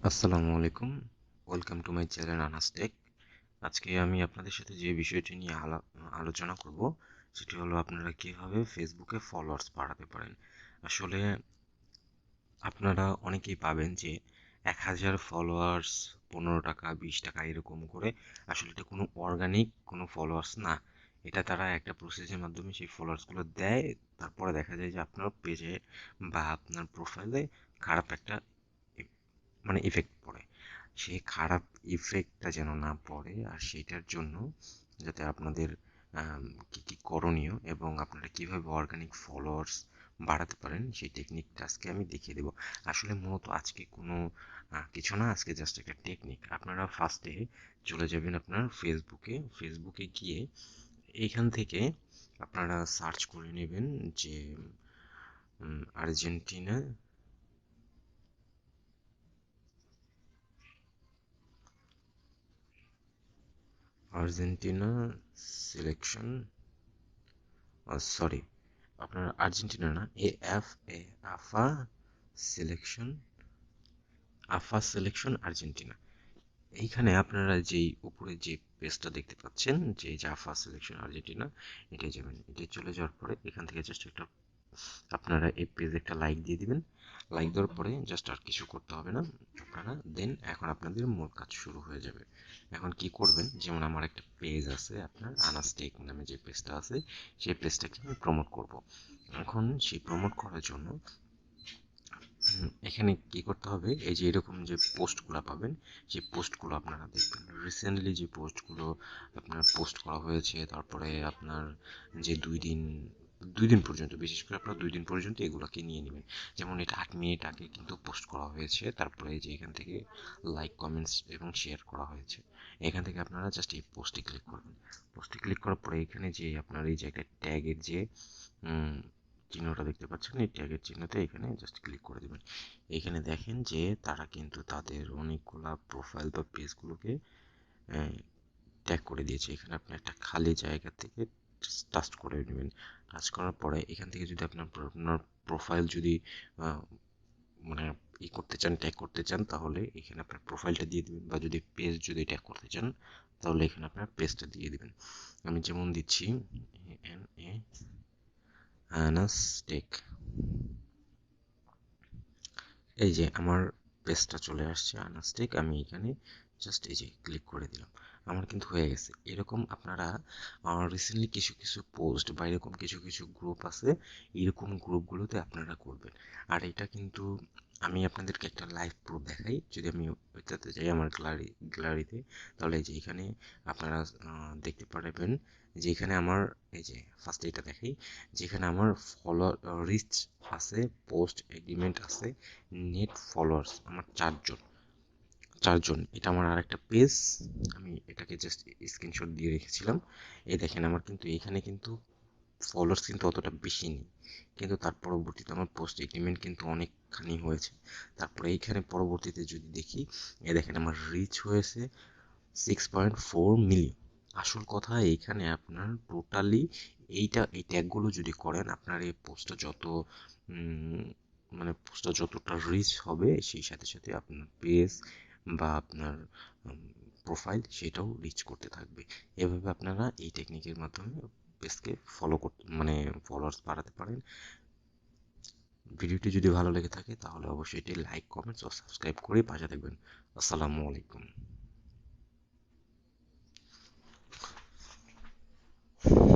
আসসালামু আলাইকুম। Welcome to my channel Anas tech. আজকে আমি আপনাদের সাথে যে বিষয়টি নিয়ে আলোচনা করব সেটি হলো আপনারা কিভাবে ফেসবুকে ফলোয়ার্স বাড়াতে পারেন। আসলে আপনারা অনেকেই পাবেন যে 1000 ফলোয়ার্স 15 টাকা 20 টাকা এরকম করে। আসলে এটা কোনো অর্গানিক কোনো ফলোয়ার্স না। এটা তারা একটা প্রসেসের মাধ্যমে সেই ফলোয়ার্সগুলো দেয়। তারপরে দেখা যায় যে আপনার পেজে বা আপনার প্রোফাইলে খারাপ একটা ইফেক্ট পড়ে। সেই খারাপ ইফেক্টটা যেন না পড়ে, আর সেইটার জন্য যাতে আপনাদের কি কি করণীয় এবং আপনারা কিভাবে অর্গানিক ফলোয়ার্স বাড়াতে পারেন সেই টেকনিকটা আজকে আমি দেখিয়ে দেবো। আসলে মূলত আজকে কোনো কিছু না, আজকে জাস্ট একটা টেকনিক। আপনারা ফার্স্টে চলে যাবেন আপনার ফেসবুকে গিয়ে এইখান থেকে আপনারা সার্চ করে নেবেন যে আর্জেন্টিনা আর্জেন্টিনা সিলেকশন, সরি, আপনার আর্জেন্টিনা না, এ সিলেকশন সিলেকশন আর্জেন্টিনা। এইখানে আপনারা যেই উপরে যে পেজটা দেখতে পাচ্ছেন যে জাফা সিলেকশন আর্জেন্টিনা, এটাই যাবেন। এটাই চলে যাওয়ার পরে এখান থেকে জাস্ট একটা আপনারা এই পেজে একটা লাইক দিয়ে দিবেন। লাইক দেওয়ার পরে জাস্ট আর কিছু করতে হবে না আপনারা। দেন এখন আপনাদের মূল কাজ শুরু হয়ে যাবে। এখন কি করবেন, যেমন আমার একটা পেজ আছে আপনার আনাস্টেক নামে যে পেজটা আছে, সেই পেজটাকে আমি প্রমোট করব। এখন সেই প্রমোট করার জন্য এখানে কি করতে হবে, এই যে এরকম যে পোস্টগুলো পাবেন সেই পোস্টগুলো আপনারা দেখবেন। রিসেন্টলি যে পোস্টগুলো আপনার পোস্ট করা হয়েছে, তারপরে আপনার যে দুই দিন পর্যন্ত, বিশেষ করে আপনার 2 দিন পর্যন্ত এগুলোকে নিয়ে নেবেন। যেমন এটা 8 মিনিট আগে কিন্তু পোস্ট করা হয়েছে, তারপরে এই যে এখান থেকে লাইক কমেন্টস এবং শেয়ার করা হয়েছে। এখান থেকে আপনারা জাস্ট এই পোস্টে ক্লিক করবেন। পোস্টে ক্লিক করার পরে এখানে যে আপনার এই যে একটা ট্যাগের যে চিহ্নটা দেখতে পাচ্ছেন, এই ট্যাগের চিহ্নতে এখানে জাস্ট ক্লিক করে দেবেন। এখানে দেখেন যে তারা কিন্তু তাদের অনেকগুলা প্রোফাইল বা পেজগুলোকে ট্যাগ করে দিয়েছে। এখানে আপনি একটা খালি জায়গা থেকে টাচ করে নেবেন। টাচ করার পরে এখান থেকে যদি আপনার প্রোফাইল যদি মানে করতে চান, ট্যাগ করতে চান, তাহলে এখানে আপনার প্রোফাইলটা দিয়ে দিবেন, বা যদি পেজ যদি ট্যাগ করতে চান তাহলে এখানে আপনার পেজটা দিয়ে দিবেন। আমি যেমন দিচ্ছি আনাস টেক। এই যে আমার পেজটা চলে আসছে আনাস্টেক। আমি এখানে জাস্ট এই যে ক্লিক করে দিলাম, আমার কিন্তু হয়ে গেছে। এরকম আপনারা রিসেন্টলি কিছু কিছু পোস্ট বা এরকম কিছু কিছু গ্রুপ আছে, এরকম গ্রুপগুলোতে আপনারা করবেন। আর এটা কিন্তু আমি আপনাদেরকে একটা লাইভ প্রুফ দেখাই। যদি আমি ওইটাতে যাই আমার গ্যালারিতে, তাহলে এই যে এখানে আপনারা দেখতে পারবেন যে এখানে আমার এই যে ফার্স্ট এটা দেখাই, যেখানে আমার রিচ আছে, পোস্ট এগ্রিমেন্ট আছে, নেট ফলোয়ার্স আমার চারজন। এটা আমার আরেকটা পেজ, আমি এটাকে জাস্ট স্ক্রিনশট দিয়ে রেখেছিলাম। এই দেখেন আমার কিন্তু এখানে কিন্তু ফলোয়ার্স কিন্তু অতটা বেশি নেই, কিন্তু তার পরবর্তীতে আমার পোস্ট এগ্রিমেন্ট কিন্তু অনেকখানি হয়েছে। তারপরে এইখানে পরবর্তীতে যদি দেখি, এই দেখেন আমার রিচ হয়েছে 6.4 মিলিয়ন। আসল কথা এইখানে আপনার টোটালি এই ট্যাগগুলো যদি করেন, আপনার এই পোস্টটা যত পোস্টটা যতটা রিচ হবে, সেই সাথে সাথে আপনার পেজ বা আপনার প্রোফাইল সেটাও রিচ করতে থাকবে। এভাবে আপনারা এই টেকনিকের মাধ্যমে পেজকে ফলো করতে ফলোয়ার্স বাড়াতে পারেন। ভিডিওটি যদি ভালো লেগে থাকে তাহলে অবশ্যই এটি লাইক, কমেন্টস ও সাবস্ক্রাইব করে পাশে থাকবেন। আসসালামু আলাইকুম।